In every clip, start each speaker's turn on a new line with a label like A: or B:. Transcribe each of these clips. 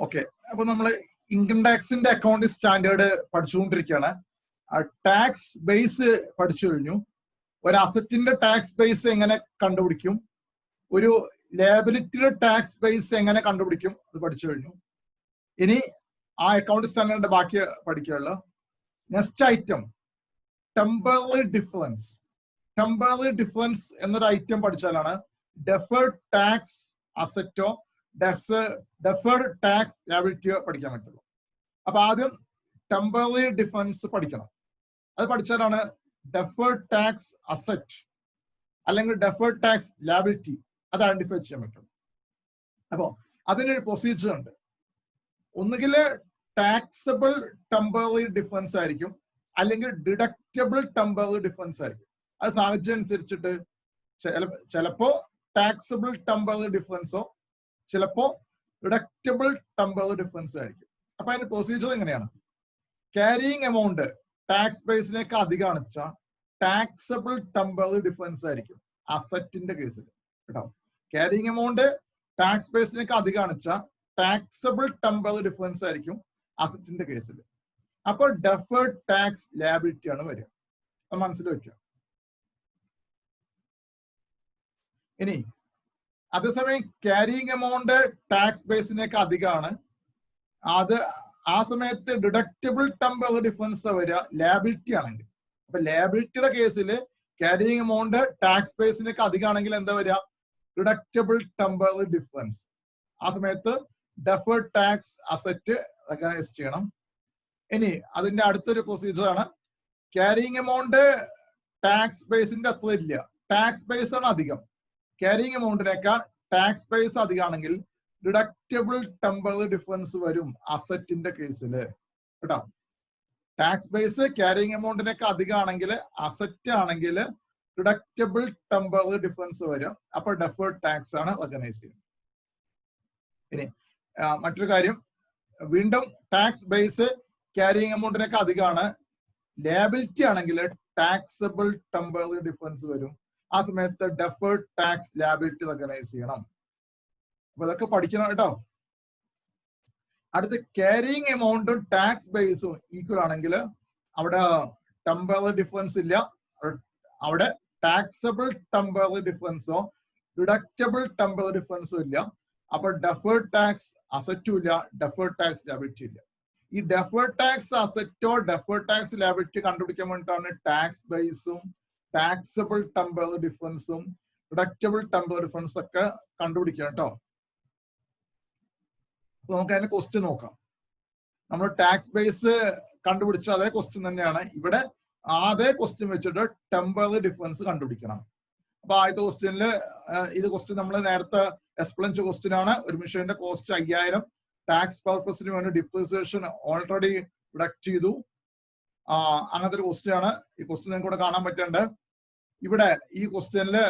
A: Okay, അപ്പൊ നമ്മള് income ടാക്സിന്റെ അക്കൗണ്ടിംഗ് സ്റ്റാൻഡേർഡ് പഠിച്ചുകൊണ്ടിരിക്കുകയാണ്. ടാക്സ് ബേസ് പഠിച്ചു കഴിഞ്ഞു. ഒരു അസറ്റിന്റെ ടാക്സ് ബേസ് എങ്ങനെ കണ്ടുപിടിക്കും, ഒരു ലയബിലിറ്റിയുടെ ടാക്സ് ബേസ് എങ്ങനെ കണ്ടുപിടിക്കും, അത് പഠിച്ചു കഴിഞ്ഞു. ഇനി ആ അക്കൗണ്ടിംഗ് സ്റ്റാൻഡേർഡിന്റെ ബാക്കി പഠിക്കാനുള്ള next item temporary difference. Temporary difference എന്നൊരു ഐറ്റം പഠിച്ചാലാണ് ഡെഫേർഡ് ടാക്സ് അസറ്റോ ഡെഫേർഡ് ടാക്സ് ലയബിലിറ്റിയോ പഠിക്കാൻ പറ്റുള്ളൂ. അപ്പൊ ആദ്യം ടെമ്പററി ഡിഫറൻസ് പഠിക്കണം. അത് പഠിച്ചാലാണ് ഡെഫേർഡ് ടാക്സ് അസറ്റ് അല്ലെങ്കിൽ ഡെഫേർഡ് ടാക്സ് ലയബിലിറ്റി അത് ഐഡന്റിഫൈ ചെയ്യാൻ പറ്റുള്ളൂ. അപ്പോ അതിനൊരു പ്രൊസീജിയർ ഉണ്ട്. ഒന്നുകിൽ ടാക്സബിൾ ടെമ്പററി ഡിഫറൻസ് ആയിരിക്കും, അല്ലെങ്കിൽ ഡിഡക്റ്റബിൾ ടെമ്പററി ഡിഫറൻസ് ആയിരിക്കും. അത് സാഹചര്യം അനുസരിച്ചിട്ട് ചിലപ്പോ ടാക്സബിൾ ടെമ്പററി ഡിഫറൻസോ ചിലപ്പോ ഡിഡക്റ്റബിൾ ടെമ്പററി ഡിഫറൻസ് ആയിരിക്കും. അപ്പൊ അതിന്റെ പ്രൊസീജിയർ എങ്ങനെയാണ്? ക്യാരിയിങ് എമൗണ്ട് ടാക്സ് ബേസിനേക്ക് അധികമാണ് വെച്ചാൽ ടാക്സബിൾ ടെമ്പററി ഡിഫറൻസ് ആയിരിക്കും അസറ്റിന്റെ കേസിൽ കേട്ടോ. ക്യാരിയിങ് എമൗണ്ട് ടാക്സ് ബേസിനേക്ക് അധികമാണ് വെച്ചാൽ ടാക്സബിൾ ടെമ്പററി ഡിഫറൻസ് ആയിരിക്കും അസറ്റിന്റെ കേസിൽ. അപ്പൊ ഡെഫേർഡ് ടാക്സ് ലയബിലിറ്റി ആണ് വരിക. അത് മനസ്സിൽ വെക്കുക. ഇനി അതേസമയം ക്യാരിയിങ് എമൗണ്ട് ടാക്സ് ബേസിനേക്ക് അധികമാണ്, അത് ആ സമയത്ത് ഡിഡക്റ്റബിൾ ടെമ്പററി ഡിഫറൻസ് വരിക ലയബിലിറ്റി ആണെങ്കിൽ. അപ്പൊ ലയബിലിറ്റിയുടെ കേസിൽ ക്യാരിയിങ് എമൗണ്ട് ടാക്സ് ബേസിനേക്ക് അധികമാണെങ്കിൽ എന്താ വരിക? Deductible temporary difference. ആ സമയത്ത് ഡെഫേർഡ് ടാക്സ് അസറ്റ് റെക്കഗ്നൈസ് ചെയ്യണം. ഇനി അതിന്റെ അടുത്തൊരു പ്രൊസീജിയർ ആണ് ക്യാരിയിങ് എമൗണ്ട് ടാക്സ് ബേസിന്റെ അത്ര ഇല്ല, ടാക്സ് ബേസ് ആണ് അധികം. ക്യാരിയിങ് എമൗണ്ടിനേക്കാൾ ടാക്സ് ബേസ് അധികമാണെങ്കിൽ ഡിഡക്റ്റബിൾ ടെമ്പററി ഡിഫറൻസ് വരും അസറ്റിന്റെ കേസിൽ കേട്ടോ. ടാക്സ് ബേസ് ക്യാരിയിങ് എമൗണ്ടിനൊക്കെ അധികമാണെങ്കിൽ അസറ്റ് ആണെങ്കിൽ ഡിഡക്റ്റബിൾ ടെമ്പററി ഡിഫറൻസ് വരും. അപ്പൊ ഡെഫേർഡ് ടാക്സ് ആണ് റെക്കഗ്നൈസ് ചെയ്യുന്നത്. ഇനി മറ്റൊരു കാര്യം, വീണ്ടും ടാക്സ് ബേസ് ക്യാരിയിങ് എമൗണ്ടിനൊക്കെ അധികമാണ്, ലയബിലിറ്റി ആണെങ്കിൽ ടാക്സബിൾ ടെമ്പററി ഡിഫറൻസ് വരും. ആ സമയത്ത് ഡെഫേർഡ് ടാക്സ് ലയബിലിറ്റി റെക്കഗ്നൈസ് ചെയ്യണം. അപ്പൊ ഇതൊക്കെ പഠിക്കണം കേട്ടോ. അടുത്ത ക്യാരിയിങ് എമൗണ്ടും ടാക്സ് ബേസും ഈക്വൽ ആണെങ്കിൽ അവിടെ ടെമ്പററി ഡിഫറൻസ് ഇല്ല, അവിടെ ടാക്സബിൾ ടെമ്പററി ഡിഫറൻസോ ഡിഡക്റ്റബിൾ ടെമ്പററി ഡിഫറൻസോ ഇല്ല. അപ്പൊ ഡെഫേർഡ് ടാക്സ് അസറ്റും ഇല്ല, ഡെഫേർഡ് ടാക്സ് ലയബിലിറ്റി ഇല്ല. ഈ ഡെഫേർഡ് ടാക്സ് അസറ്റോ ഡെഫേർഡ് ടാക്സ് ലയബിലിറ്റി കണ്ടുപിടിക്കാൻ വേണ്ടിയിട്ടാണ് ടാക്സ് ബേസും ടാക്സബിൾ ടെമ്പററി ഡിഫറൻസും ഡിഡക്റ്റബിൾ ടെമ്പററി ഡിഫറൻസ് ഒക്കെ കണ്ടുപിടിക്കണം കേട്ടോ. നമുക്ക് അതിന്റെ ക്വസ്റ്റ്യൻ നോക്കാം. നമ്മൾ ടാക്സ് ബേസ് കണ്ടുപിടിച്ച അതേ ക്വസ്റ്റ്യൻ തന്നെയാണ് ഇവിടെ. അതേ ക്വസ്റ്റ്യൻ വെച്ചിട്ട് ടെമ്പററി ഡിഫറൻസ് കണ്ടുപിടിക്കണം. അപ്പൊ ആദ്യത്തെ ക്വസ്റ്റ്യനിൽ ഇത് ക്വസ്റ്റ്യൻ നമ്മൾ നേരത്തെ എക്സ്പ്ലെയിൻ ചെയ്ത ക്വസ്റ്റ്യൻ ആണ്. ഒരു മെഷീന്റെ കോസ്റ്റ് 5000, ടാക്സ് പർപ്പസിന് വേണ്ടി ഡിപ്രീസിയേഷൻ ഓൾറെഡി ഡിഡക്ട് ചെയ്തു. അങ്ങനത്തെ ഒരു ക്വസ്റ്റ്യൻ ആണ്. ഈ ക്വസ്റ്റ്യൻ നിങ്ങൾക്ക് ഇവിടെ കാണാൻ പറ്റുന്നുണ്ട്. ഇവിടെ ഈ ക്വസ്റ്റ്യനില്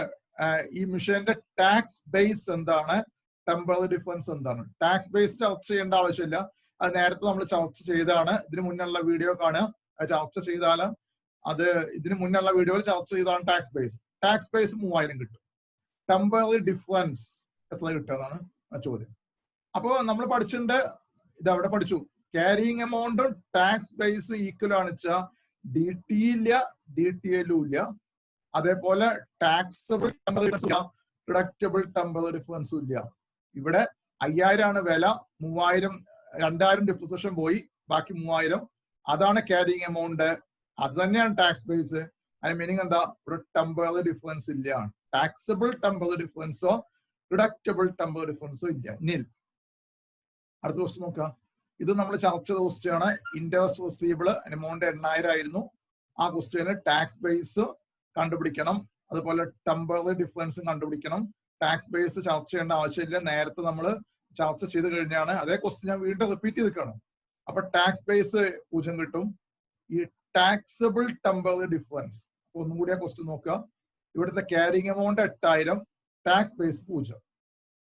A: ഈ മെഷീന്റെ ടാക്സ് ബേസ് എന്താണ്, ടെമ്പററി ഡിഫറൻസ് എന്താണ്? ടാക്സ് ബേസ് ചർച്ച ചെയ്യേണ്ട ആവശ്യമില്ല, അത് നേരത്തെ നമ്മൾ ചർച്ച ചെയ്താണ്. ഇതിന് മുന്നുള്ള വീഡിയോ കാണുക, ചർച്ച ചെയ്താൽ അത് ഇതിന് മുന്നുള്ള വീഡിയോയിൽ ചർച്ച ചെയ്താണ് ടാക്സ് ബേസ്. ടാക്സ് ബേസ് 3000 കിട്ടും, ടെമ്പററി ഡിഫറൻസ് എത്ര കിട്ടുന്നതാണ് ചോദ്യം. അപ്പോ നമ്മൾ പഠിച്ചിട്ടുണ്ട്, ഇത് അവിടെ പഠിച്ചു, ക്യാരിയിങ് എമൗണ്ടും ടാക്സ് ബേസും ഈക്വൽ ആണ് വെച്ചാൽ ഡി ടി ഇല്ല, ഡി ടി എല്ലും ഇല്ല. അതേപോലെ ടാക്സബിൾ ഡിഡക്റ്റബിൾ ടെമ്പററി ഡിഫറൻസും ഇല്ല. ഇവിടെ 5000 ആണ് വില, 2000 ഡിപ്രിസിയേഷൻ പോയി, ബാക്കി 3000 അതാണ് ക്യാരിയിങ് എമൗണ്ട്, അത് തന്നെയാണ് ടാക്സ് ബേസ്. അതിന് മീനിങ് എന്താ? ഒരു ടെമ്പററി ഡിഫറൻസ് ഇല്ല, ടാക്സബിൾ ടെമ്പററി ഡിഫറൻസോ ഡിഡക്റ്റബിൾ ടെമ്പററി ഡിഫറൻസോ ഇല്ല, നിൽ. അടുത്ത ക്വസ്റ്റ്യൻ നോക്കാം. ഇത് നമ്മൾ ചർച്ച ചെയ്ത ക്വസ്റ്റ്യൻ ആണ്. ഇൻഡസ് റിസീവബിൾ എമൗണ്ട് 8000 ആയിരുന്നു. ആ ക്വസ്റ്റ്യന് ടാക്സ് ബേസ് കണ്ടുപിടിക്കണം, അതുപോലെ ടെമ്പററി ഡിഫറൻസും കണ്ടുപിടിക്കണം. ടാക്സ് ബേസ് ചർച്ച ചെയ്യേണ്ട ആവശ്യമില്ല, നേരത്തെ നമ്മൾ ചർച്ച ചെയ്ത് കഴിഞ്ഞാണ്. അതേ ക്വസ്റ്റ്യൻ ഞാൻ വീണ്ടും റിപ്പീറ്റ് ചെയ്തിട്ടാണ്. അപ്പൊ ടാക്സ് ബേസ് 0 കിട്ടും. ഈ ടാക്സബിൾ ടെമ്പററി ഡിഫറൻസ് ഒന്നും കൂടി ആ ക്വസ്റ്റ്യൻ നോക്കുക. ഇവിടുത്തെ carrying amount 8000, tax base 0,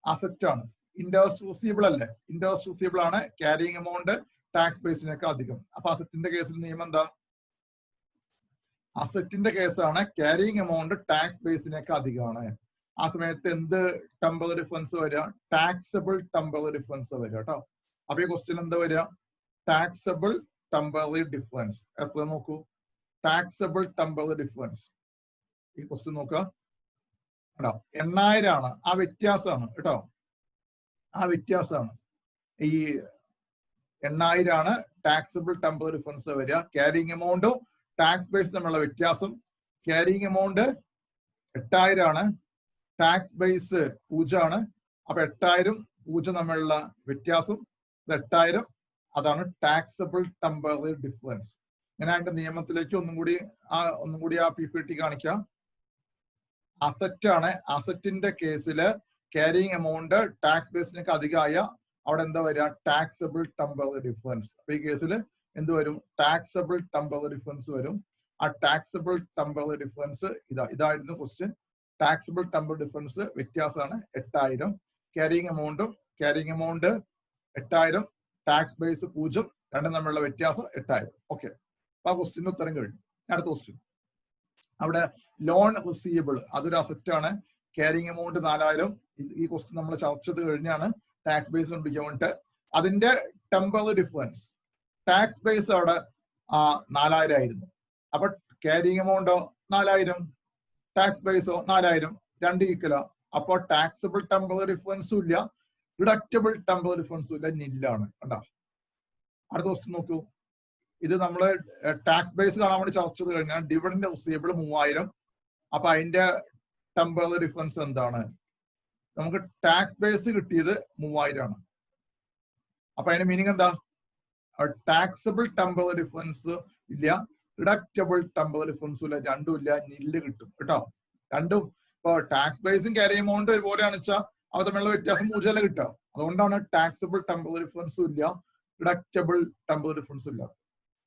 A: asset ആണ്. ഇൻഡസ് റിസീവബിൾ അല്ലേ? ഇൻഡസ് റിസീവബിൾ ആണ്, ക്യാരിയിങ് എമൗണ്ട് ടാക്സ് ബേസിനൊക്കെ അധികം. അപ്പൊ അസറ്റിന്റെ കേസിൽ നിയമം എന്താ? അസറ്റിന്റെ കേസാണ്, ക്യാരിയിങ് എമൗണ്ട് ടാക്സ് ബേസിനൊക്കെ അധികമാണ്. ആ സമയത്ത് എന്ത് ടെമ്പററി ഡിഫറൻസ് വരിക? ടാക്സബിൾ ടെമ്പററി ഡിഫറൻസ് വരിക കേട്ടോ. അപ്പൊ ഈ ക്വസ്റ്റ്യൻ എന്താ വരിക? ടാക്സബിൾ ടെമ്പററി ഡിഫറൻസ് എത്ര നോക്കൂ? ടാക്സബിൾ ടെമ്പററി ഡിഫറൻസ് ഈ ക്വസ്റ്റ്യൻ നോക്കുക കേട്ടോ. 8000 ആണ്, ആ വ്യത്യാസമാണ് കേട്ടോ, ആ വ്യത്യാസമാണ്. ഈ 8000 ആണ് ടാക്സബിൾ ടെമ്പററി ഡിഫറൻസ് വരിക. ക്യാരിങ് എമൗണ്ടും ടാക്സ് ബേസ് തമ്മിലുള്ള വ്യത്യാസം. ക്യാരിങ് എമൗണ്ട് 8000 ആണ്, ടാക്സ് ബേസ് 0 ആണ്. അപ്പൊ 8000 0 തമ്മിലുള്ള വ്യത്യാസം 8000, അതാണ് ടാക്സബിൾ ടെമ്പററി ഡിഫറൻസ്. ഞാൻ അതിന്റെ നിയമത്തിലേക്ക് ഒന്നും കൂടി ആ PPT കാണിക്കാം. അസറ്റ് ആണ്. അസറ്റിന്റെ കേസിൽ ക്യാരിങ് എമൗണ്ട് ടാക്സ് ബേസിനൊക്കെ അധികമായ അവിടെ എന്താ വരിക? Taxable temporary difference. അപ്പൊ ഈ കേസിൽ എന്ത് വരും? ടാക്സബിൾ ടെമ്പററി ഡിഫറൻസ് വരും. ആ ടാക്സബിൾ ടെമ്പററി ഡിഫറൻസ് ഇതായിരുന്നു ക്വസ്റ്റ്യൻ. ടാക്സബിൾ ടെമ്പററി ഡിഫറൻസ് വ്യത്യാസമാണ് 8000. ക്യാരിങ് എമൗണ്ട് 8000, ടാക്സ് ബേസ് 0, രണ്ടും തമ്മിലുള്ള വ്യത്യാസം 8000. ഓക്കെ, അപ്പൊ ആ ക്വസ്റ്റ്യന്റെ ഉത്തരം കഴിഞ്ഞു. അടുത്ത ക്വസ്റ്റ്യൻ, അവിടെ ലോൺ റിസീവബിൾ അതൊരു അസറ്റ് ആണ്. Carrying amount 4000. ഈ ക്വസ്റ്റ്യൻ നമ്മൾ ചർച്ച ചെയ്ത് കഴിഞ്ഞാണ് ടാക്സ് ബേസ് കണ്ടുപിടിക്കാൻ വേണ്ടിട്ട്. അതിന്റെ ടെമ്പററി ഡിഫറൻസ്, ടാക്സ് ബേസ് അവിടെ 4000 ആയിരുന്നു. അപ്പൊ ക്യാരിങ് എമൗണ്ടോ 4000, ടാക്സ് ബേസോ 4000, രണ്ട് ഈക്വലോ. അപ്പൊ ടാക്സബിൾ ടെമ്പററി ഡിഫറൻസും ഇല്ല, ഡിഡക്റ്റബിൾ ടെമ്പററി ഡിഫറൻസും ഇല്ല, നില്ലാണ്. കണ്ടോ? അടുത്ത ക്വസ്റ്റ്യൻ നോക്കൂ. ഇത് നമ്മള് ടാക്സ് ബേസ് കാണാൻ വേണ്ടി ചർച്ച ചെയ്ത് കഴിഞ്ഞാൽ ഡിവിഡന്റ് റിസീവബിൾ 3000. അപ്പൊ അതിന്റെ ടെമ്പററി ഡിഫറൻസ് എന്താണ്? നമുക്ക് ടാക്സ് ബേസ് കിട്ടിയത് 3000 ആണ്. അപ്പൊ അതിന്റെ മീനിങ് എന്താ? ടാക്സബിൾ ടെമ്പററി ഡിഫറൻസ് ഇല്ല, ഡിഡക്റ്റബിൾ ടെമ്പററി ഡിഫറൻസും ഇല്ല, രണ്ടും ഇല്ല, നില്ല് കിട്ടും കേട്ടോ. രണ്ടും ഇപ്പൊ ടാക്സ് ബേസും ക്യാരി എമൗണ്ടും ഒരുപോലെയാണ് വെച്ചാൽ അവ തമ്മിലുള്ള വ്യത്യാസം 0 കിട്ടുക. അതുകൊണ്ടാണ് ടാക്സബിൾ ടെമ്പററി ഡിഫറൻസും ഇല്ല, ഡിഡക്റ്റബിൾ ടെമ്പററി ഡിഫറൻസും ഇല്ല.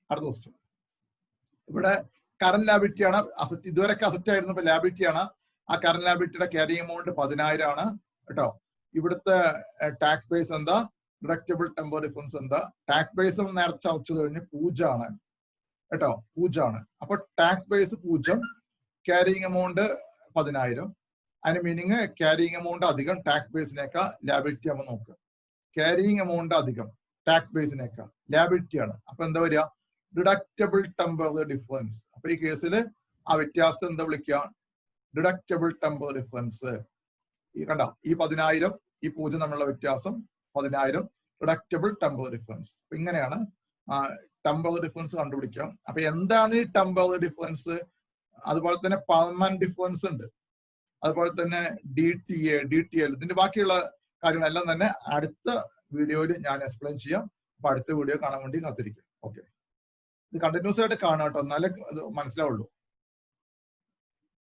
A: അടുത്ത ക്വസ്റ്റ്യൻ, ഇവിടെ കറന്റ് ലാബിലിറ്റി ആണ്. അസറ്റ് ഇതുവരെയൊക്കെ അസറ്റ് ആയിരുന്നു, ഇപ്പൊ ലാബിലിറ്റി ആണ്. ആ കറന്റ് ലാബിലിറ്റിയുടെ ക്യാരി എമൗണ്ട് 10000 ആണ് കേട്ടോ. ഇവിടുത്തെ ടാക്സ് ബേസ് എന്താ? ഡിഡക്റ്റബിൾ ടെമ്പററി ഡിഫറൻസ് എന്താ? ടാക്സ് ബേസ് നേരത്തെ ചർച്ച ചെയ്ത് കഴിഞ്ഞ് 0 ആണ് കേട്ടോ, 0 ആണ്. അപ്പൊ ടാക്സ് ബേസ് 0, ക്യാരിങ് എമൗണ്ട് 10000. അതിന് മീനിങ് ക്യാരിങ് എമൗണ്ട് അധികം ടാക്സ് ബേസിനേക്കാൾ ലാബിലിറ്റി ആവുമ്പോൾ നോക്കുക. ക്യാരിങ് എമൗണ്ട് അധികം ടാക്സ് ബേസിനേക്കാൾ ലാബിലിറ്റി ആണ്. അപ്പൊ എന്താ വരിക? Deductible temporary difference. അപ്പൊ ഈ കേസിൽ ആ വ്യത്യാസം എന്താ വിളിക്കുക? Deductible temporary difference. ഈ കണ്ട, ഈ 10000 ഈ 0 തമ്മിലുള്ള വ്യത്യാസം 10000, ഡിഡക്റ്റബിൾ ടെമ്പററി ഡിഫറൻസ്. അപ്പൊ ഇങ്ങനെയാണ് ടെമ്പററി ഡിഫറൻസ് കണ്ടുപിടിക്കാം. അപ്പൊ എന്താണ് ഈ ടെമ്പററി ഡിഫറൻസ്? അതുപോലെ തന്നെ പെർമനന്റ് ഡിഫറൻസ് ഉണ്ട്, അതുപോലെ തന്നെ DTA, DTL, ഇതിന്റെ ബാക്കിയുള്ള കാര്യങ്ങളെല്ലാം തന്നെ അടുത്ത വീഡിയോയിൽ ഞാൻ എക്സ്പ്ലെയിൻ ചെയ്യാം. അപ്പൊ അടുത്ത വീഡിയോ കാണാൻ വേണ്ടി കാത്തിരിക്കും. ഓക്കെ, ഇത് കണ്ടിന്യൂസ് ആയിട്ട് കാണാം കേട്ടോ, എന്നാലേ അത് മനസ്സിലാവുള്ളൂ.